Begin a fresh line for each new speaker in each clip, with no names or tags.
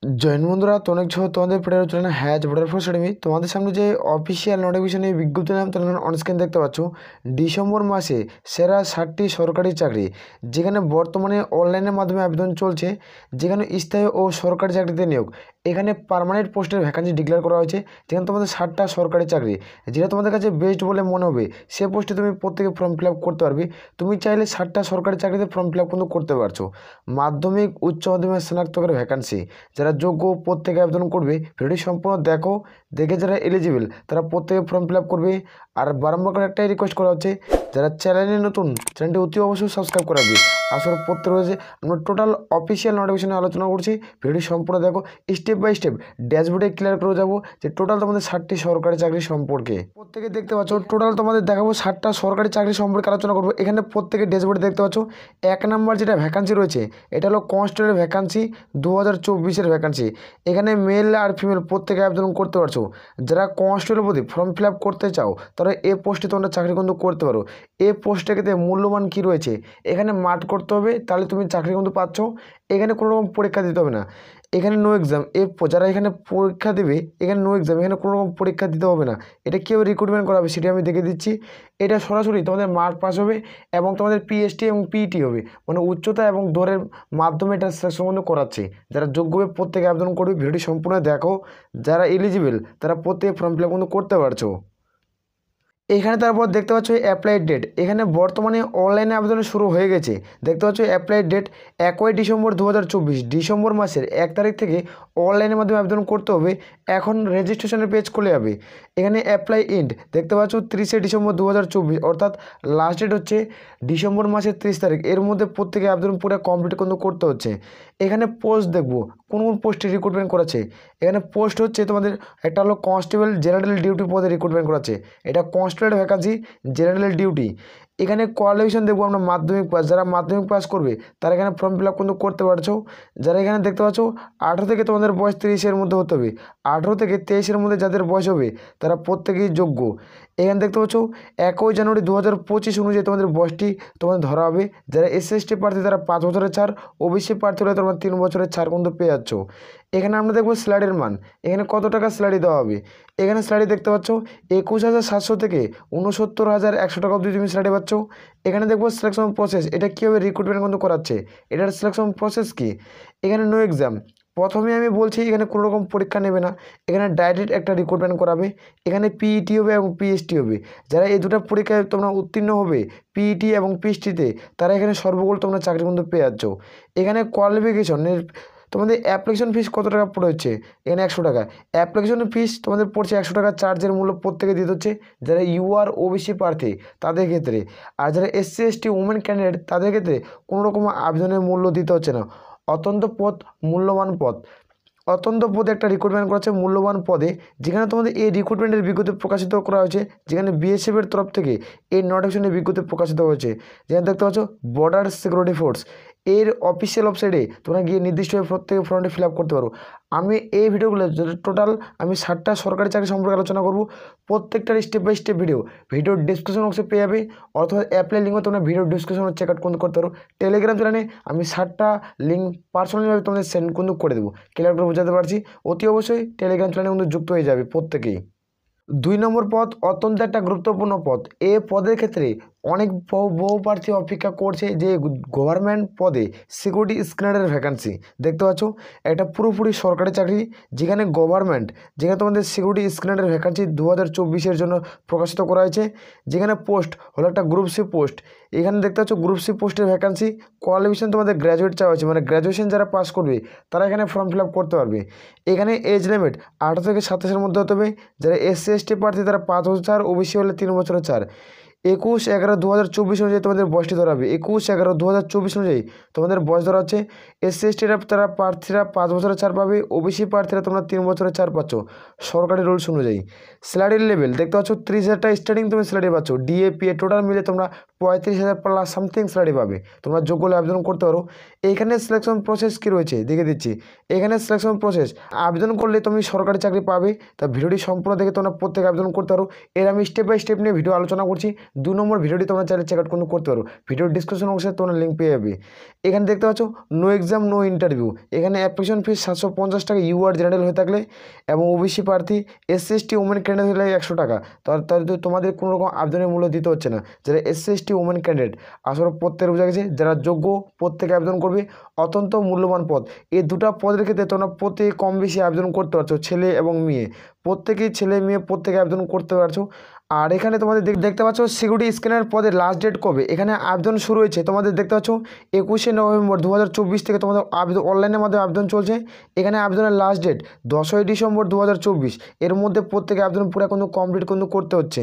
Join বন্ধুরা, তো অনেক ছ তোমাদের প্রেরণা চলে না হ্যাজ বর্ডার ফোর্স একাডেমি। তোমাদের সামনে যে অফিসিয়াল নোটিফিকেশনে বিজ্ঞপ্তি নাম তোমরা অনস্ক্রিন দেখতে পাচ্ছ। ডিসেম্বর মাসে সেরা 60টি সরকারি চাকরি, যেখানে বর্তমানে অনলাইনের মাধ্যমে আবেদন চলছে, যেখানে স্থায়ী ও সরকারি চাকরিতে নিয়োগ। এখানে পার্মানেন্ট পোস্টের ভ্যাকান্সি ডিক্লেয়ার করা হয়েছে, যেখানে তোমাদের 60টা সরকারি চাকরি, যেটা তোমাদের কাছে বেস্ট বলে মনে হবে সে পোস্টে তুমি প্রত্যেকে ফর্ম ফিল আপ করতে পারবে। তুমি চাইলে 60টা সরকারি চাকরিতে ফর্ম ফিল আপ কিন্তু করতে পারছো। মাধ্যমিক, উচ্চ মাধ্যমিক, স্নাতকের ভ্যাকান্সি, যারা যোগ্য প্রত্যেকে আবেদন করবে। ভিডিওটি সম্পূর্ণ দেখো, দেখে যারা এলিজিবল তারা প্রত্যেকে ফর্ম ফিল আপ করবে। আর বারম্বার করে একটাই রিকোয়েস্ট করা হচ্ছে, যারা চ্যানেলে নতুন চ্যানেলটি অতি অবশ্যই সাবস্ক্রাইব করে রাখবে। আসলে প্রত্যেক রয়েছে আমরা টোটাল অফিসিয়াল নোটিফিকেশনে আলোচনা করছি। ভিডিওটি সম্পূর্ণ দেখো, স্টেপ বাই স্টেপ ড্যাশবোর্ডে ক্লিয়ার করে যাবো যে টোটাল তোমাদের 60টি সরকারি চাকরি সম্পর্কে। প্রত্যেকে দেখতে পাচ্ছ টোটাল তোমাদের দেখাবো 60টা সরকারি চাকরি সম্পর্কে আলোচনা করবো। এখানে প্রত্যেকে ড্যাশবোর্ডে দেখতে পাচ্ছ 1 নম্বর যেটা ভ্যাকান্সি রয়েছে, এটা হলো কনস্টেবলের ভ্যাকান্সি 2024-এর ভ্যাকান্সি। এখানে মেল আর ফিমেল প্রত্যেকে আবেদন করতে পারছো। যারা কনস্টেবলের প্রতি ফর্ম ফিল আপ করতে চাও তারা এই পোস্টে তোমরা চাকরি কিন্তু করতে পারো। এই পোস্টটাকে মূল্যবান কী রয়েছে, এখানে মাঠ করতে হবে, তাহলে তুমি চাকরি কিন্তু পাচ্ছ। এখানে কোনো রকম পরীক্ষা দিতে হবে না, এখানে নো এক্সাম। যারা এখানে পরীক্ষা দেবে এখানে নো এক্সাম, এখানে কোনো রকম পরীক্ষা দিতে হবে না। এটা কীভাবে রিক্রুটমেন্ট করা হবে সেটা আমি দেখে দিচ্ছি। এটা সরাসরি তোমাদের মার্ক পাস হবে এবং তোমাদের পিএসটি এবং পিইটি হবে, মানে উচ্চতা এবং দৌড়ের মাধ্যমে এটা সিলেকশন করাচ্ছে। যারা যোগ্য হবে প্রত্যেকে আবেদন করবে। ভিডিওটি সম্পূর্ণ দেখো, যারা এলিজিবল তারা প্রত্যেকে ফর্ম ফিল আপ কিন্তু করতে পারছো। এখানে তারপর দেখতে পাচ্ছ অ্যাপ্লাই ডেট, এখানে বর্তমানে অনলাইনে আবেদন শুরু হয়ে গেছে। দেখতে পাচ্ছ অ্যাপ্লাই ডেট 1 ডিসেম্বর 2024, ডিসেম্বর মাসের 1 তারিখ থেকে অনলাইনের মাধ্যমে আবেদন করতে হবে। এখন রেজিস্ট্রেশনের পেজ খুলে যাবে। এখানে অ্যাপ্লাই এন্ড দেখতে পাচ্ছ 30 ডিসেম্বর 2024, অর্থাৎ লাস্ট ডেট হচ্ছে ডিসেম্বর মাসের 30 তারিখ। এর মধ্যে প্রত্যেকে আবেদন পুরো কমপ্লিট কিন্তু করতে হচ্ছে। এখানে পোস্ট দেখবো কোন কোন পোস্টে রিক্রুটমেন্ট করাচ্ছে। এখানে পোস্ট হচ্ছে তোমাদের একটা হলো কনস্টেবল জেনারেল ডিউটি পদে রিক্রুটমেন্ট করাচ্ছে, এটা কনস্টেবল ভ্যাকান্সি জেনারেল ডিউটি। এখানে কোয়ালিফিকেশন দেখবো আমরা মাধ্যমিক পাস, যারা মাধ্যমিক পাস করবে তারা এখানে ফর্ম ফিল আপ কিন্তু করতে পারছো। যারা এখানে দেখতে পাচ্ছ 18 থেকে তোমাদের বয়স 30-এর মধ্যে হতে হবে, 18 থেকে 23-এর মধ্যে যাদের বয়স হবে তারা প্রত্যেকেই যোগ্য। এখানে দেখতে পাচ্ছ 1 জানুয়ারি 2025 অনুযায়ী তোমাদের বয়সটি তোমাদের ধরা হবে। যারা SC/ST প্রার্থী তারা 5 বছরের ছাড়, ওবিসি প্রার্থী হলে তোমরা 3 বছরের ছাড় কিন্তু পেয়ে যাচ্ছ। এখানে আমরা দেখবো স্যালারির মান, এখানে কত টাকা স্যালারি দেওয়া হবে। এখানে স্যালারি দেখতে পাচ্ছ 21,700 থেকে 69,100 টাকা অবধি তুমি স্যালারি পাচ্ছ। এখানে দেখবো সিলেকশন প্রসেস, এটা কীভাবে রিক্রুটমেন্ট কিন্তু করাচ্ছে, এটার সিলেকশন প্রসেস কী। এখানে নো এক্সাম, প্রথমে আমি বলছি এখানে কোনো রকম পরীক্ষা নেবে না, এখানে ডাইরেক্ট একটা রিক্রুটমেন্ট করাবে। এখানে পিইটি হবে এবং পিএসটি হবে। যারা এই দুটো পরীক্ষায় তোমরা উত্তীর্ণ হবে পিইটি এবং পিএসটিতে, তারা এখানে সর্বমোট তোমরা চাকরি কিন্তু পেয়ে যাচ্ছ। এখানে কোয়ালিফিকেশনের তোমাদের অ্যাপ্লিকেশন ফিস কত টাকা পড়ে হচ্ছে, এখানে 100 টাকা। অ্যাপ্লিকেশন ফিস তোমাদের পড়ছে 100 টাকা, চার্জের মূল্য প্রত্যেকে দিতে হচ্ছে। যারা ইউআর ওবিসি প্রার্থী তাদের ক্ষেত্রে, আর যারা SC/ST উমেন ক্যান্ডিডেট তাদের ক্ষেত্রে কোনো রকম আবেদনের মূল্য দিতে হচ্ছে না। অত্যন্ত পদ, মূল্যবান পদ, অত্যন্ত পদে একটা রিক্রুটমেন্ট করা হচ্ছে মূল্যবান পদে, যেখানে তোমাদের এই রিক্রুটমেন্টের বিজ্ঞপ্তি প্রকাশিত করা হয়েছে, যেখানে বিএসএফের তরফ থেকে এই নোটিফিকেশনের বিজ্ঞপ্তি প্রকাশিত হয়েছে। যেখানে দেখতে পাচ্ছ বর্ডার সিকিউরিটি ফোর্স, এর অফিসিয়াল ওয়েবসাইটে তোমরা গিয়ে নির্দিষ্টভাবে প্রত্যেকে ফর্মটি ফিল আপ করতে পারো। আমি এই ভিডিওগুলো টোটাল আমি 60টা সরকারি চাকরি সম্পর্কে আলোচনা করব, প্রত্যেকটার স্টেপ বাই স্টেপ ভিডিওর ডিসক্রিপশন বক্সে পেয়ে যাবে, অথবা অ্যাপ্লাই লিঙ্কও তোমরা ভিডিও ডিসক্রিপশনে চেক আউট করতে পারো। টেলিগ্রাম চ্যানেলে আমি 60টা লিঙ্ক পার্সোনালিভাবে তোমাদের সেন্ড কিন্তু করে দেবো। ক্লিয়ার করে বোঝাতে পারছি, অতি অবশ্যই টেলিগ্রাম চ্যানেলে কিন্তু যুক্ত হয়ে যাবে প্রত্যেকেই। 2 নম্বর পদ অত্যন্ত একটা গুরুত্বপূর্ণ পদ। এ পদের ক্ষেত্রে অনেক বহু প্রার্থী অপেক্ষা করছে, যে গভর্নমেন্ট পদে সিকিউরিটি স্ক্যানারের ভ্যাকান্সি। দেখতে পাচ্ছ একটা পুরোপুরি সরকারি চাকরি, যেখানে গভর্নমেন্ট, যেখানে তোমাদের সিকিউরিটি স্ক্যানারের ভ্যাকান্সি 2024-এর জন্য প্রকাশিত করা হয়েছে। যেখানে পোস্ট হলো একটা গ্রুপ সি পোস্ট। এখানে দেখতে পাচ্ছ গ্রুপ সি পোস্টের ভ্যাকান্সি, কোয়ালিফিকেশন তোমাদের গ্র্যাজুয়েট চাওয়া হয়েছে, মানে গ্র্যাজুয়েশন যারা পাস করবে তারা এখানে ফর্ম ফিল আপ করতে পারবে। এখানে এজ লিমিট 18 থেকে 27-এর মধ্যে হতে হবে। যারা SC/ST প্রার্থী তারা 5 বছর ছাড়, ওবিসি হলে 3 বছরের ছাড়। 21/11/2024 অনুযায়ী তোমাদের বয়সটি ধরা হবে। 21/11/2024 অনুযায়ী তোমাদের বয়স ধরা হচ্ছে। SC/STরা তারা প্রার্থীরা 5 বছরের ছাড় পাবে, ওবিসি প্রার্থীরা তোমরা 3 বছরের ছাড় পাচ্ছ সরকারি রুলস অনুযায়ী। স্যালারির লেভেল দেখতে পাচ্ছ 30,000 টাকা স্টার্টিং তুমি স্যালারি পাচ্ছ। ডিএপিএ টোটাল মিলে তোমরা 35,000 প্লাস সামথিং স্যালারি পাবে। তোমরা যোগ্য হলে আবেদন করতে পারো। এইখানে সিলেকশন প্রসেস কী রয়েছে দেখে দিচ্ছি। এখানে সিলেকশন প্রসেস, আবেদন করলে তুমি সরকারি চাকরি পাবে। তা ভিডিওটি সম্পূর্ণ দেখে তোমরা প্রত্যেকে আবেদন করতে পারো। এর আমি স্টেপ বাই স্টেপ নিয়ে ভিডিও আলোচনা করছি, 2 নম্বর ভিডিওটি তোমরা চাইলে চেক আউট করতে পারো, ভিডিওর ডিসক্রিপশন বক্সে তোমরা লিঙ্ক পেয়ে যাবে। এখানে দেখতে পাচ্ছ নো এক্সাম নো ইন্টারভিউ, এখানে অ্যাপ্লিকেশন ফিস 750 টাকা ইউআর জেনারেল হয়ে থাকলে, এবং ওবিসি প্রার্থী এসসি এসটি ওমেন ক্যান্ডিডেট হলে 100 টাকা। তাহলে তোমাদের কোনো রকম আবেদনের মূল্য দিতে হচ্ছে না। যারা এসসি এসটি ওমেন ক্যান্ডিডেট আসলে প্রত্যেকের বোঝা গেছে, যারা যোগ্য প্রত্যেকে আবেদন করবে। অত্যন্ত মূল্যবান পদ, এই দুটো পদের ক্ষেত্রে তোমরা প্রত্যেকে কম বেশি আবেদন করতে পারছো, ছেলে এবং মেয়ে প্রত্যেকেই, ছেলে মেয়ে প্রত্যেকে আবেদন করতে পারছো। আর এখানে তোমাদের দেখতে পাচ্ছ সিকিউরিটি স্ক্যানার পদের লাস্ট ডেট কবে, এখানে আবেদন শুরু হয়েছে তোমাদের দেখতে পাচ্ছ 21শে নভেম্বর 2024 থেকে তোমাদের আবেদন অনলাইনের মাধ্যমে আবেদন চলছে। এখানে আবেদনের লাস্ট ডেট 10ই ডিসেম্বর 2024, এর মধ্যে প্রত্যেকে আবেদন পুরো কিন্তু কমপ্লিট কিন্তু করতে হচ্ছে।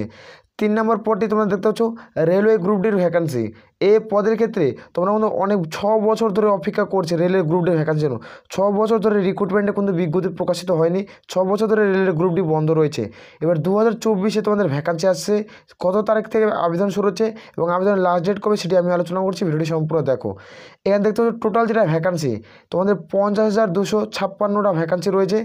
3 নম্বর পদটি তোমরা দেখতে পাচ্ছ রেলওয়ে গ্রুপ ডির ভ্যাকান্সি। এই পদের ক্ষেত্রে তোমরা কিন্তু অনেক 6 বছর ধরে অপেক্ষা করছে রেলওয়ে গ্রুপ ডির ভ্যাকান্সির জন্য। 6 বছর ধরে রিক্রুটমেন্টে কিন্তু বিজ্ঞপ্তি প্রকাশিত হয়নি, 6 বছর ধরে রেলওয়ে গ্রুপ ডি বন্ধ রয়েছে। এবার 2024-এ তোমাদের ভ্যাকান্সি আসছে, কত তারিখ থেকে আবেদন শুরু হচ্ছে এবং আবেদনের লাস্ট ডেট কবে সেটি আমি আলোচনা করছি, ভিডিওটি সম্পূর্ণ দেখো। এখানে দেখতে পাচ্ছ টোটাল যেটা ভ্যাকান্সি তোমাদের 50,256টা ভ্যাকান্সি রয়েছে।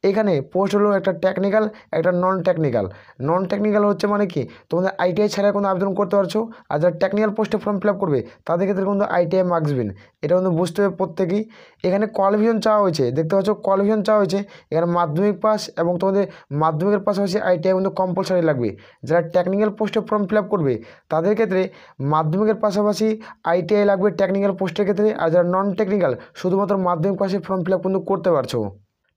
এখানে পোস্ট হলো একটা টেকনিক্যাল, একটা নন টেকনিক্যাল। নন টেকনিক্যাল হচ্ছে মানে কি তোমাদের আইটিআই ছাড়া কোনো আবেদন করতে পারছো, আর যারা টেকনিক্যাল পোস্টে ফর্ম ফিল আপ করবে তাদের ক্ষেত্রে কিন্তু আইটিআই মার্কসবিন, এটা কিন্তু বুঝতে হবে প্রত্যেকেই। এখানে কোয়ালিফিকেশন চাওয়া হয়েছে, দেখতে পাচ্ছ কোয়ালিফিকেশন চাওয়া হয়েছে এখানে মাধ্যমিক পাস, এবং তোমাদের মাধ্যমিকের পাশাপাশি আইটিআই কিন্তু কম্পালসারি লাগবে। যারা টেকনিক্যাল পোস্টে ফর্ম ফিল আপ করবে তাদের ক্ষেত্রে মাধ্যমিকের পাশাপাশি আইটিআই লাগবে টেকনিক্যাল পোস্টের ক্ষেত্রে, আর যারা নন টেকনিক্যাল শুধুমাত্র মাধ্যমিক পাশে ফর্ম ফিল আপ কিন্তু করতে পারছো।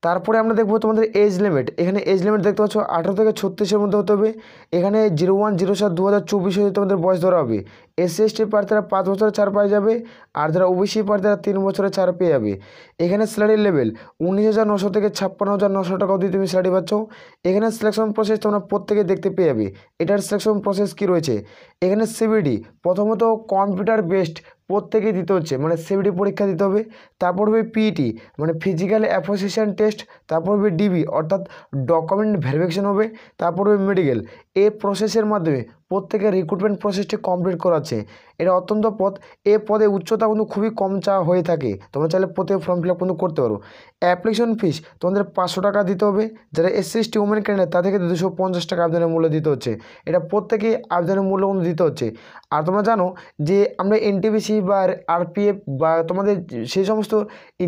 তারপরে আমরা দেখবো তোমাদের এজ লিমিট। এখানে এজ লিমিট দেখতে পাচ্ছ 18 থেকে 36-এর মধ্যে হতে হবে। এখানে 01/07/2024 হতে তোমাদের বয়স ধরা হবে। এসসি এসটি প্রার্থীরা 5 বছরের ছাড় পেয়ে যাবে, আর যারা ওবিসি প্রার্থীরা 3 বছরের ছাড় পেয়ে যাবে। এখানে স্যালারি লেভেল 19,900 থেকে 56,900 টাকা অবধি তুমি স্যালারি পাচ্ছ। এখানে সিলেকশন প্রসেস তোমরা প্রত্যেকে দেখতে পেয়ে যাবে। এটার সিলেকশন প্রসেস কী রয়েছে, এখানে সিবিডি প্রথমত কম্পিউটার বেসড প্রত্যেকেই দিতে হচ্ছে, মানে সিবিডি পরীক্ষা দিতে হবে। তারপর হবে পিইটি মানে ফিজিক্যাল অ্যাপ্রোসিয়েশন টেস্ট। তারপর হবে ডিবি অর্থাৎ ডকুমেন্ট ভেরিফিকেশন হবে। তারপর হবে মেডিকেল। এই প্রসেসের মাধ্যমে প্রত্যেকের রিক্রুটমেন্ট প্রসেসটি কমপ্লিট করাচ্ছে। এটা অত্যন্ত পদ, এ পদে উচ্চতা কিন্তু খুবই কম চাওয়া হয়ে থাকে, তোমরা চাইলে প্রত্যেকে ফর্ম ফিল আপ কিন্তু করতে পারো। অ্যাপ্লিকেশন ফিস তোমাদের 500 টাকা দিতে হবে। যারা এসসি এসটি ওমেন ক্যান্ডিডেট তাদের ক্ষেত্রে 250 টাকা আবেদনের মূল্য দিতে হচ্ছে। এটা প্রত্যেকেই আবেদনের মূল্য কিন্তু দিতে হচ্ছে। আর তোমরা জানো যে আমরা এনটিপিসি বা আরপিএফ বা তোমাদের সেই সমস্ত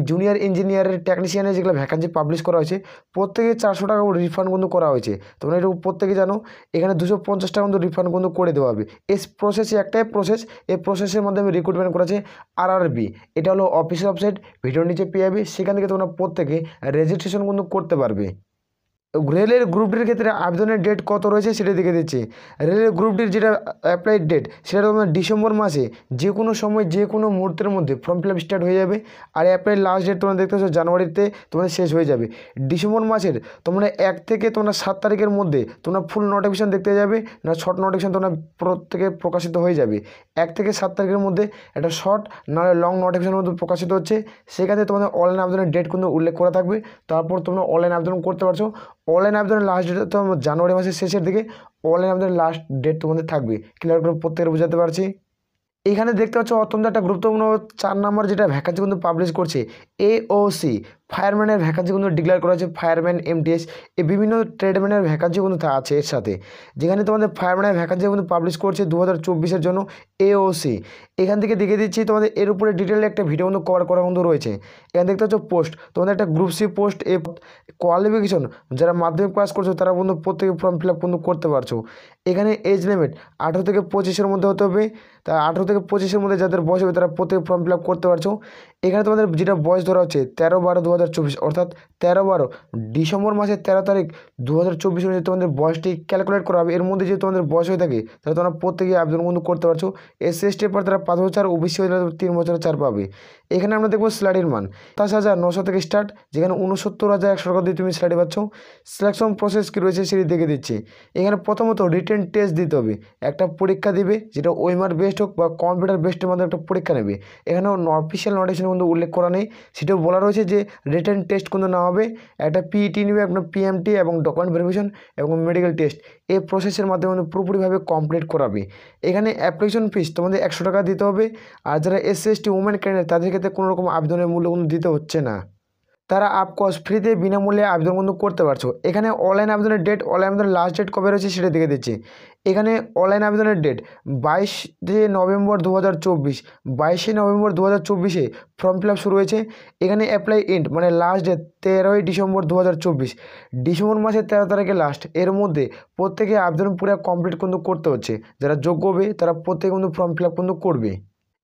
জুনিয়র ইঞ্জিনিয়ারের টেকনিশিয়ানের যেগুলো ভ্যাকান্সি পাবলিশ করা হয়েছে প্রত্যেকে 400 টাকা রিফান্ড কিন্তু করা হয়েছে। তোমরা এটা প্রত্যেকে জানো, এখানে 250 টাকা কিন্তু রিফান্ড কিন্তু করে দেওয়া হবে। এই প্রসেসে একটাই প্রসেস, এই প্রসেসের মাধ্যমে রিক্রুটমেন্ট করেছে আরআরবি। এটা হলো অফিসিয়াল ওয়েবসাইট, ভিডিওর নিচে পেয়ে যাবে, সেখান থেকে তোমরা প্রত্যেকে রেজিস্ট্রেশন কিন্তু করতে পারবে। রেলের গ্রুপ ডির ক্ষেত্রে আবেদনের ডেট কত রয়েছে সেটা দেখে দিচ্ছি। রেলের গ্রুপ ডির যেটা অ্যাপ্লাইড ডেট সেটা তোমার ডিসেম্বর মাসে যে কোনো সময় যে কোনো মুহূর্তের মধ্যে ফর্ম ফিল আপ স্টার্ট হয়ে যাবে। আর অ্যাপ্লাই লাস্ট ডেট তোমরা দেখতে পাচ্ছ জানুয়ারিতে তোমাদের শেষ হয়ে যাবে। ডিসেম্বর মাসের তোমরা 1 থেকে তোমরা 7 তারিখের মধ্যে তোমরা ফুল নোটিফিকেশন দেখতে যাবে, না শর্ট নোটিফিকেশন তোমরা প্রত্যেকে প্রকাশিত হয়ে যাবে। 1 থেকে 7 তারিখের মধ্যে একটা শর্ট নাহলে লং নোটিফিকেশনের মধ্যে প্রকাশিত হচ্ছে, সেখানে তোমাদের অনলাইন আবেদনের ডেট কিন্তু উল্লেখ করা থাকবে। তারপর তোমরা অনলাইন আবেদন করতে পারছো। অনলাইন আবেদনের লাস্ট ডেট তো জানুয়ারি মাসের শেষের দিকে অনলাইন আবেদনের লাস্ট ডেট তোমাদের থাকবে। ক্লিয়ার করে প্রত্যেকের বোঝাতে পারছি। এখানে দেখতে পাচ্ছ অত্যন্ত একটা গুরুত্বপূর্ণ 4 নম্বর যেটা ভ্যাকান্সি কিন্তু পাবলিশ করছে এওসি ফায়ারম্যানের ভ্যাকান্সি কিন্তু ডিক্লেয়ার করা হয়েছে। ফায়ারম্যান এমটিএস এই বিভিন্ন ট্রেডম্যানের ভ্যাকান্সি কিন্তু আছে এর সাথে, যেখানে তোমাদের ফায়ারম্যানের ভ্যাকান্সি কিন্তু পাবলিশ করছে 2024-এর জন্য এওসি। এখান থেকে দেখে দিচ্ছি তোমাদের এর উপরে ডিটেলে একটা ভিডিও কিন্তু কভার করা কিন্তু রয়েছে। এখানে দেখতে পাচ্ছ পোস্ট তোমাদের একটা গ্রুপ সি পোস্ট, এ কোয়ালিফিকেশন যারা মাধ্যমিক পাস করছো তারা কিন্তু প্রত্যেকে ফর্ম ফিল আপ কিন্তু করতে পারছো। এখানে এজ লিমিট 18 থেকে 25-এর মধ্যে হতে হবে। তা 18 থেকে 25-এর মধ্যে যাদের বয়স হবে তারা প্রত্যেকে ফর্ম ফিল আপ করতে পারছো। এখানে তোমাদের যেটা বয়স ধরা হচ্ছে 13/12/2024 অর্থাৎ 13/12 ডিসেম্বর মাসের 13 তারিখ 2024 অনুযায়ী তোমাদের বয়সটি ক্যালকুলেট করা হবে। এর মধ্যে যদি তোমাদের বয়স হয়ে থাকে তাহলে তোমরা প্রত্যেকে আবেদন কিন্তু করতে পারছো। এসসি এসটি পর তারা 5 বছর, ওবিসি হয়ে 3 বছরের ছাড় পাবে। এখানে আমরা দেখবো স্যালারির মান 27,900 থেকে স্টার্ট, যেখানে 69,100 টাকা দিয়ে তুমি স্যালারি পাচ্ছ। সিলেকশন প্রসেস কী রয়েছে সেটি দেখে দিচ্ছি। এখানে প্রথমত রিটেন টেস্ট দিতে হবে, একটা পরীক্ষা দিবে যেটা ওয়েমার বেসড হোক বা কম্পিউটার বেসডের মাধ্যমে একটা পরীক্ষা নেবে। এখানে অফিসিয়াল নোটিফিকেশন কিন্তু উল্লেখ করা নেই, সেটাও বলা রয়েছে যে রিটেন টেস্ট কিন্তু না হবে, একটা পিইটি নেবে, একটা পিএমটি এবং ডকুমেন্ট ভেরিফিকেশন এবং মেডিকেল টেস্ট এই প্রসেসের মাধ্যমে পুরোপুরিভাবে কমপ্লিট করাবে। এখানে অ্যাপ্লিকেশন ফিস তোমাদের 100 টাকা দিতে হবে। আর যারা এসসি এসটি ওমেন ক্যান্ডিডেট তাদের ক্ষেত্রে কোনো রকম আবেদনের মূল্য কিন্তু দিতে হচ্ছে না। তারা আপকোর্স ফ্রিতে বিনামূল্যে আবেদন কিন্তু করতে পারছো। এখানে অনলাইন আবেদনের ডেট, অনলাইন আবেদনের লাস্ট ডেট কবে রয়েছে সেটা দেখে দিচ্ছি। এখানে অনলাইন আবেদনের date 22 November 2024, 22 November 2024 form fill up শুরু হয়েছে। এখানে অ্যাপ্লাই এন্ড মানে লাস্ট ডেট 13 ডিসেম্বর 2024, ডিসেম্বর মাসের 13 তারিখে লাস্ট। এর মধ্যে প্রত্যেকে আবেদন পুরো কমপ্লিট কিন্তু করতে হচ্ছে। যারা যোগ্য হবে তারা প্রত্যেকে কিন্তু ফর্ম ফিল আপ কিন্তু করবে।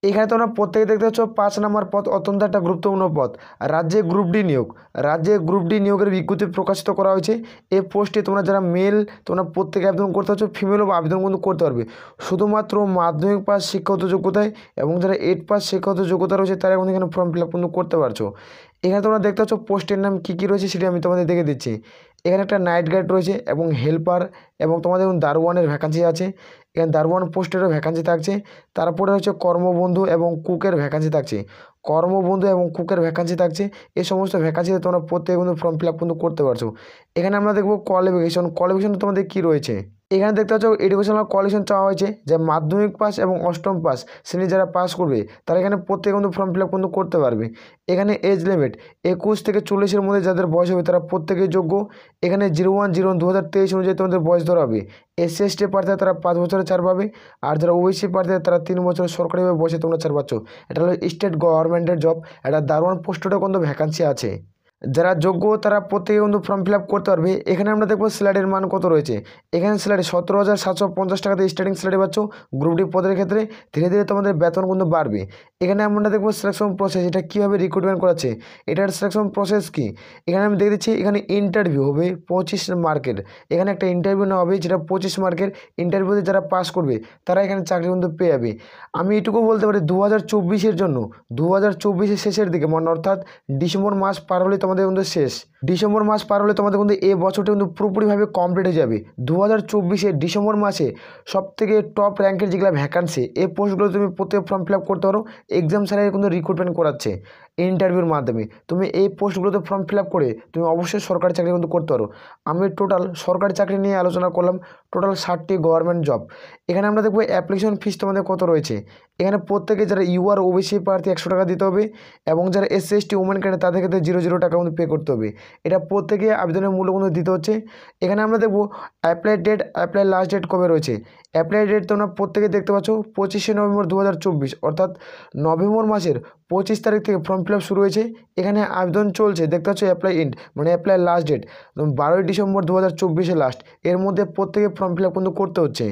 এখানে তোমরা প্রত্যেকে দেখতে পাচ্ছ 5 নম্বর পদ অত্যন্ত একটা গুরুত্বপূর্ণ পদ, রাজ্যে গ্রুপ ডি নিয়োগ। রাজ্যে গ্রুপ ডি নিয়োগের বিজ্ঞপ্তি প্রকাশিত করা হয়েছে। এই পোস্টে তোমরা যারা মেল তোমরা প্রত্যেকে আবেদন করতে পারছো, ফিমেলও আবেদন কিন্তু করতে পারবে। শুধুমাত্র মাধ্যমিক পাস শিক্ষাগত যোগ্যতায় এবং যারা 8 পাস শিক্ষাগত যোগ্যতা রয়েছে তারা কিন্তু এখানে ফর্ম ফিল আপ কিন্তু করতে পারছো। এখানে তোমরা দেখতে পাচ্ছ পোস্টের নাম কী কী রয়েছে সেটা আমি তোমাদের দেখে দিচ্ছি। এখানে একটা নাইট গার্ড রয়েছে এবং হেল্পার এবং তোমাদের দারোয়ানের ভ্যাকান্সি আছে। এখানে দারোয়ান পোস্টেরও ভ্যাকান্সি থাকছে। তারপরে হচ্ছে কর্মবন্ধু এবং কুকের ভ্যাকান্সি থাকছে। কর্মবন্ধু এবং কুকের ভ্যাকান্সি থাকছে। এই সমস্ত ভ্যাকান্সিতে তোমরা প্রত্যেকে কিন্তু ফর্ম ফিল আপ কিন্তু করতে পারছো। এখানে আমরা দেখবো কোয়ালিফিকেশন তোমাদের কী রয়েছে। এখানে দেখতে পাচ্ছ এডুকেশনাল কোয়ালিফিকেশন চাওয়া হয়েছে যে মাধ্যমিক পাস এবং অষ্টম পাস শ্রেণী যারা পাস করবে তারা এখানে প্রত্যেকে কিন্তু ফর্ম ফিল আপ কিন্তু করতে পারবে। এখানে এজ লিমিট 21 থেকে 40-এর মধ্যে যাদের বয়স হবে তারা প্রত্যেকেই যোগ্য। এখানে 01/01/2023 অনুযায়ী তোমাদের বয়স ধরা হবে। SC ST প্রার্থীরা তারা 5 বছরের ছাড় পাবে, আর যারা OBC প্রার্থীরা তারা 3 বছরের সরকারিভাবে বয়সে তোমরা ছাড় পাচ্ছ। এটা হলো স্টেট গভর্নমেন্টের জব। এটা দারোয়ান পোস্টেরও কিন্তু ভ্যাকান্সি আছে। যারা যোগ্য তারা প্রত্যেকে কিন্তু ফর্ম ফিল আপ করতে পারবে। এখানে আমরা দেখবো স্যালারির মান কত রয়েছে। এখানে স্যালারি 17,750 টাকা দিয়ে স্টার্টিং স্যালারি পাচ্ছ। গ্রুপ ডি পদের ক্ষেত্রে ধীরে ধীরে তোমাদের বেতন কিন্তু বাড়বে। এখানে আমরা দেখবো সিলেকশন প্রসেস, এটা কীভাবে রিক্রুটমেন্ট করাচ্ছে, এটার সিলেকশন প্রসেস কী। এখানে আমি দেখে দিচ্ছি এখানে ইন্টারভিউ হবে 25 মার্কের। এখানে একটা ইন্টারভিউ নেওয়া হবে যেটা 25 মার্কের। ইন্টারভিউতে যারা পাস করবে তারা এখানে চাকরি কিন্তু পেয়ে যাবে। আমি এটুকু বলতে পারি 2024-এর জন্য 2024-এর শেষের দিকে মানে অর্থাৎ ডিসেম্বর মাস পার হলে তোমাদের কিন্তু শেষ। ডিসেম্বর মাস পার হলে তোমাদের কিন্তু এই বছরটা কিন্তু পুরোপুরিভাবে কমপ্লিট হয়ে যাবে। 2024-এর ডিসেম্বর মাসে সবথেকে টপ র্যাঙ্কের যেগুলো ভ্যাকান্সি এই পোস্টগুলো তুমি প্রত্যেক ফর্ম ফিল আপ করতে পারো। এক্সাম স্যালারি কিন্তু রিক্রুটমেন্ট করাচ্ছে ইন্টারভিউর মাধ্যমে। তুমি এই পোস্টগুলোতে ফর্ম ফিল আপ করে তুমি অবশ্যই সরকারি চাকরি কিন্তু করতে পারো। আমি টোটাল সরকারি চাকরি নিয়ে আলোচনা করলাম, টোটাল 60টি গভর্নমেন্ট জব। এখানে আমরা দেখবো অ্যাপ্লিকেশন ফিস তোমাদের কত রয়েছে। এখানে প্রত্যেকে যারা UR OBC প্রার্থী 100 টাকা দিতে হবে এবং যারা SC ST উমেন ক্যান্ডিডেট তাদের ক্ষেত্রে 0 টাকা কিন্তু পে করতে হবে। এটা প্রত্যেকে আবেদনের মূল্য কিন্তু দিতে হচ্ছে। এখানে আমরা দেখবো অ্যাপ্লাই লাস্ট ডেট কবে রয়েছে। অ্যাপ্লাই ডেট তোমরা প্রত্যেকে দেখতে পাচ্ছ 25 নভেম্বর 2024, অর্থাৎ নভেম্বর মাসের 25 তারিখ থেকে ফর্ম ফিল আপ শুরু হয়েছে। এখানে আবেদন চলছে দেখতে পাচ্ছ। অ্যাপ্লাই এন্ড মানে apply last date 12 December 2024 last. এর মধ্যে প্রত্যেকে ফর্ম ফিল আপ কিন্তু করতে হচ্ছে।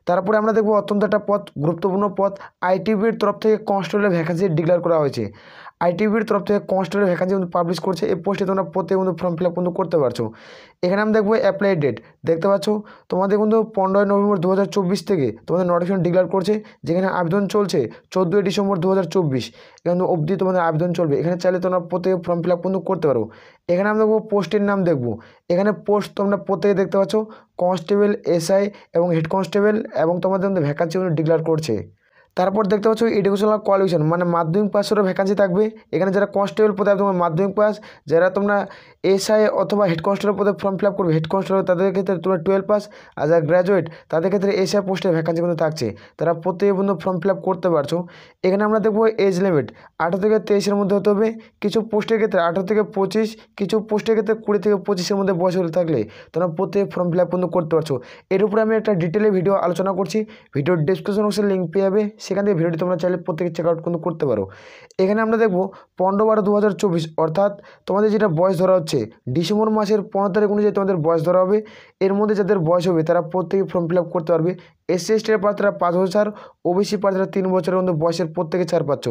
তারপরে আমরা দেখবো অত্যন্ত একটা পদ, গুরুত্বপূর্ণ পদ, ITBর তরফ থেকে কনস্টেবলের ভ্যাকান্সি ডিক্লেয়ার করা হয়েছে। ITBর তরফ থেকে কনস্টেবলের ভ্যাকান্সি কিন্তু পাবলিশ করছে। এই পোস্টে তোমরা প্রত্যেকে কিন্তু ফর্ম ফিল আপ কিন্তু করতে পারছো। এখানে আমরা দেখবো অ্যাপ্লাই ডেট দেখতে পাচ্ছ তোমাদের কিন্তু 15 নভেম্বর 2024 থেকে তোমাদের নোটিফিকেশন ডিক্লেয়ার করছে, যেখানে আবেদন চলছে 14 ডিসেম্বর 2024 এখানে অবধি তোমাদের আবেদন চলবে। এখানে চাইলে তোমরা প্রত্যেকে ফর্ম ফিল আপ কিন্তু করতে পারো। এখানে আমরা দেখবো পোস্টের নাম দেখবো। এখানে পোস্ট তোমরা প্রত্যেকে দেখতে পাচ্ছ কনস্টেবল, SI এবং হেড কনস্টেবল এবং তোমাদের মধ্যে ভ্যাকান্সি কিন্তু ডিক্লেয়ার করছে। তারপর দেখতে পাচ্ছ এডুকেশনাল কোয়ালিফিকেশন মানে মাধ্যমিক পাসেরও ভ্যাকান্সি থাকবে। এখানে যারা কনস্টেবল পদে তোমার মাধ্যমিক পাস, যারা তোমরা SI অথবা হেড কনস্টেবল পদে ফর্ম ফিল আপ করবে হেড কনস্টেবল তাদের ক্ষেত্রে তোমরা 12 পাস, আর যারা গ্র্যাজুয়েট তাদের ক্ষেত্রে SI পোস্টের ভ্যাকান্সি কিন্তু থাকছে। তারা প্রত্যেকে কিন্তু ফর্ম ফিল আপ করতে পারছো। এখানে আমরা দেখবো এজ লিমিট 18 থেকে 23-এর মধ্যে হতে হবে। কিছু পোস্টের ক্ষেত্রে 18 থেকে 25, কিছু পোস্টের ক্ষেত্রে 20 থেকে 25-এর মধ্যে বয়স হলে থাকলে তোমরা প্রত্যেকে ফর্ম ফিল আপ কিন্তু করতে পারছো। এর উপরে আমি একটা ডিটেলে ভিডিও আলোচনা করছি, ভিডিওর ডেসক্রিপশন বক্সে লিঙ্ক পেয়ে যাবে, সেখান থেকে ভিডিওটি তোমরা চাইলে প্রত্যেকে চেক আউট কিন্তু করতে পারো। এখানে আমরা দেখবো 15/12/2024, অর্থাৎ তোমাদের যেটা বয়স ধরা হচ্ছে ডিসেম্বর মাসের 15 তারিখ অনুযায়ী তোমাদের বয়স ধরা হবে। এর মধ্যে যাদের বয়স হবে তারা প্রত্যেকে ফর্ম ফিল আপ করতে পারবে। SC ST প্রার্থীরা 5 বছর ছাড়, OBC প্রার্থীরা 3 বছরের মধ্যে বয়সের প্রত্যেকে ছাড় পাচ্ছ।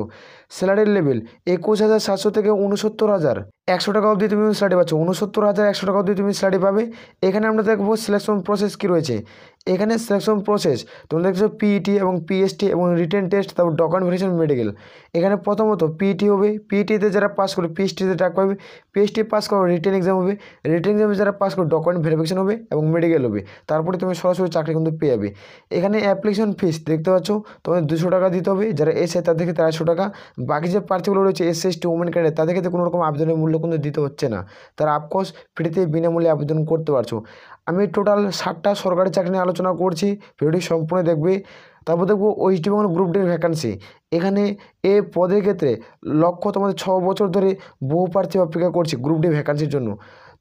স্যালারির লেভেল 21,700 থেকে 69,100 টাকা অবধি তুমি স্যালারি পাচ্ছ। 69,100 টাকা অবধি তুমি স্যালারি পাবে। এখানে আমরা দেখবো সিলেকশন প্রসেস কী রয়েছে। এখানে সিলেকশন প্রসেস তোমরা দেখছো PET এবং PST এবং রিটেন টেস্ট, তারপর ডকুমেন্ট ভেরিফিকেশন, মেডিকেল। এখানে প্রথমত PET হবে, PETতে যারা পাস করবে PSTতে টাকা পাবে, PST পাস করবে রিটেন এক্সাম হবে, রিটেন এক্সামে যারা পাস করবে ডকুমেন্ট ভেরিফিকেশন হবে এবং মেডিকেল হবে। তারপরে তুমি সরাসরি চাকরি কিন্তু পেয়ে যাবে। এখানে অ্যাপ্লিকেশন ফিস দেখতে পাচ্ছ তোমাদের 200 টাকা দিতে হবে। যারা SI তাদের ক্ষেত্রে 150 টাকা। বাকি যে প্রার্থীগুলো রয়েছে SC ST উমেন ক্যান্ডিডেট তাদের ক্ষেত্রে কোনো রকম আবেদনের মূল্য কিন্তু দিতে হচ্ছে না। তারা আপকোর্স ফ্রিতে বিনামূল্যে আবেদন করতে পারছো। আমি টোটাল 60টা সরকারি চাকরি নিয়ে আলোচনা করছি, ভিডিওটি সম্পূর্ণ দেখবে। তারপর দেখবো ওয়েস্ট বেঙ্গল গ্রুপ ডির ভ্যাকান্সি। এখানে এ পদের ক্ষেত্রে লক্ষ্য তোমাদের 6 বছর ধরে বহু প্রার্থী অপেক্ষা করছে গ্রুপ ডি ভ্যাকান্সির জন্য।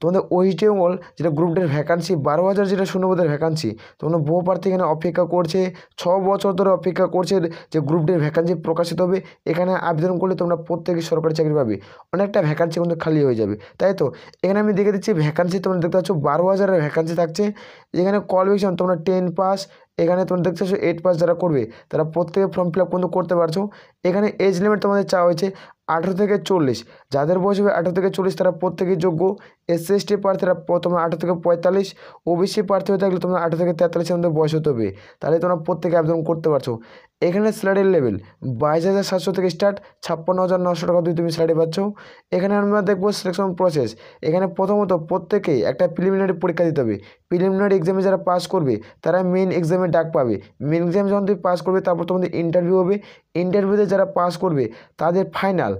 তোমাদের ওয়েস্ট বেঙ্গল যেটা গ্রুপ ডির ভ্যাকান্সি 12,000 যেটা শূন্যপদের ভ্যাকান্সি, তোমরা বহু প্রার্থী এখানে অপেক্ষা করছে, 6 বছর ধরে অপেক্ষা করছে যে গ্রুপ ডির ভ্যাকান্সি প্রকাশিত হবে। এখানে আবেদন করলে তোমরা প্রত্যেকে সরকারি চাকরি পাবে, অনেকটা ভ্যাকান্সি কিন্তু খালি হয়ে যাবে, তাই তো। এখানে আমি দেখে দিচ্ছি ভ্যাকান্সি, তোমরা দেখতে পাচ্ছ 12,000 ভ্যাকান্সি থাকছে। এখানে কোয়ালিফিকেশন তোমরা 10 পাস, এখানে তোমরা দেখতে পাচ্ছ 8 পাস যারা করবে তারা প্রত্যেকে ফর্ম ফিল আপ কিন্তু করতে পারছো। এখানে এজ লিমিট তোমাদের চাওয়া হয়েছে 18 থেকে 40, যাদের বয়স হবে 18 থেকে 40 তারা প্রত্যেকেই যোগ্য। এসসি এসটি প্রার্থীরা তোমরা 18 থেকে 45, ওবিসি প্রার্থী হয়ে থাকলে তোমরা 18 থেকে 43 এর মধ্যে বয়স হতে হবে, তাহলে তোমরা প্রত্যেকে আবেদন করতে পারছো। এখানে স্যালারির লেভেল 22,700 থেকে স্টার্ট, 56,900 টাকা দিয়ে তুমি স্যালারি পাচ্ছ। এখানে আমরা দেখবো সিলেকশন প্রসেস। এখানে প্রথমত প্রত্যেকেই একটা প্রিলিমিনারি পরীক্ষা দিতে হবে। প্রিলিমিনারি এক্সামে যারা পাস করবে তারা মেন এক্সামে ডাক পাবে। মেন এক্সাম যখন তুমি পাস করবে তারপর তোমাদের ইন্টারভিউ হবে। ইন্টারভিউতে যারা পাস করবে তাদের ফাইনাল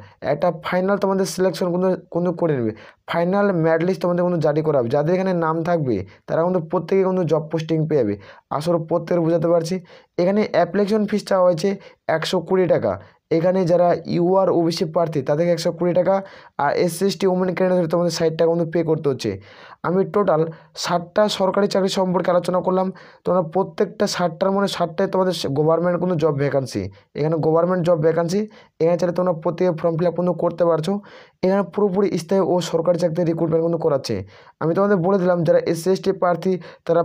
তোমাদের সিলেকশন কিন্তু করে নেবে। ফাইনাল ম্যারিট লিস্ট তোমাদের কিন্তু জারি করা হবে। যাদের এখানে নাম থাকবে তারা কিন্তু প্রত্যেকে কিন্তু জব পোস্টিং পেয়ে যাবে। আসলে প্রত্যেকের বোঝাতে পারছি। এখানে অ্যাপ্লিকেশন ফিস চাওয়া হয়েছে 120 টাকা। এখানে যারা ইউআর ওবিসি প্রার্থী তাদেরকে 120 টাকা, আর এসসি এসটি ওমেন ক্যান্ডিডেট তোমাদের 60 টাকা কিন্তু পে করতে হচ্ছে। আমি টোটাল 60টা সরকারি চাকরি সম্পর্কে আলোচনা করলাম। তোমরা প্রত্যেকটা 60টার মধ্যে 60টাই তোমাদের গভর্নমেন্ট কোনো জব ভ্যাকান্সি। এখানে গভর্নমেন্ট জব ভ্যাকান্সি, এখানে চাইলে তোমরা প্রত্যেকে ফর্ম ফিল আপ কিন্তু করতে পারছো। এখানে পুরোপুরি স্থায়ী ও সরকারি চাকরি রিক্রুটমেন্ট কিন্তু করাচ্ছে। আমি তোমাদের বলে দিলাম যারা এসসি এসটি প্রার্থী তারা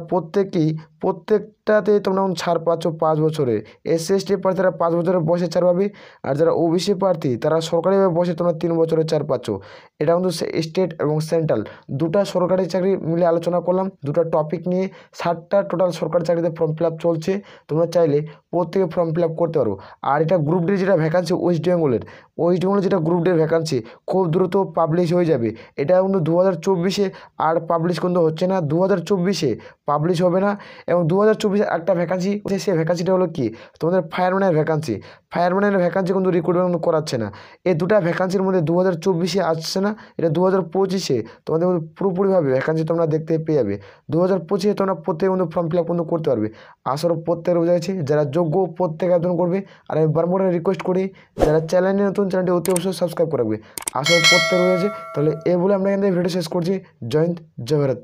প্রত্যেকটাতে তোমরা ছাড় পাচ্ছ 5 বছরের। এসসি এসটি প্রার্থীরা 5 বছরের বয়সে ছাড় পাবে, আর যারা ওবিসি প্রার্থী তারা সরকারিভাবে বয়সে তোমরা 3 বছরের ছাড় পাচ্ছ। এটা কিন্তু স্টেট এবং সেন্ট্রাল দুটা সরকারি চাকরি মিলে আলোচনা করলাম, দুটো টপিক নিয়ে 60টা টোটাল সরকারি চাকরিতে ফর্ম ফিল আপ চলছে। তোমরা চাইলে প্রত্যেকে ফর্ম ফিল আপ করতে পারো। আর এটা গ্রুপ ডি যেটা ভ্যাকান্সি ওয়েস্ট বেঙ্গলের যেটা গ্রুপ ডির ভ্যাকান্সি খুব দ্রুত পাবলিশ হয়ে যাবে। এটা কিন্তু 2024-এ আর পাবলিশ কিন্তু হচ্ছে না, 2024-এ পাবলিশ হবে না। এবং 2024-এ একটা ভ্যাকান্সি, সেই ভ্যাকান্সিটা হলো কি তোমাদের ফায়ারম্যানের ভ্যাকান্সি। ফায়ারম্যানের ভ্যাকান্সি কিন্তু রিক্রুটমেন্ট করাচ্ছে না। এই দুটা ভ্যাকান্সির মধ্যে 2024-এ আসছে না, এটা 2025-এ তোমাদের পুরোপুরিভাবে ভ্যাকান্সি তোমরা দেখতে পেয়ে যাবে। 2025-এ তোমরা প্রত্যেকে কিন্তু ফর্ম ফিল আপ কিন্তু করতে পারবে। আসলে প্রত্যেকের বোঝা যাচ্ছে যারা যোগ্য প্রত্যেকে আবেদন করবে। আর আমি বারবার রিকোয়েস্ট করি যারা চ্যানেলে নতুন, চ্যানেলটি অতি অবশ্যই সাবস্ক্রাইব করে রাখবে। আসলে প্রত্যেক বোঝা যাচ্ছে। তাহলে এই বলে আমরা এখান থেকে ভিডিও শেষ করছি। জয় হিন্দ, জয় ভারত।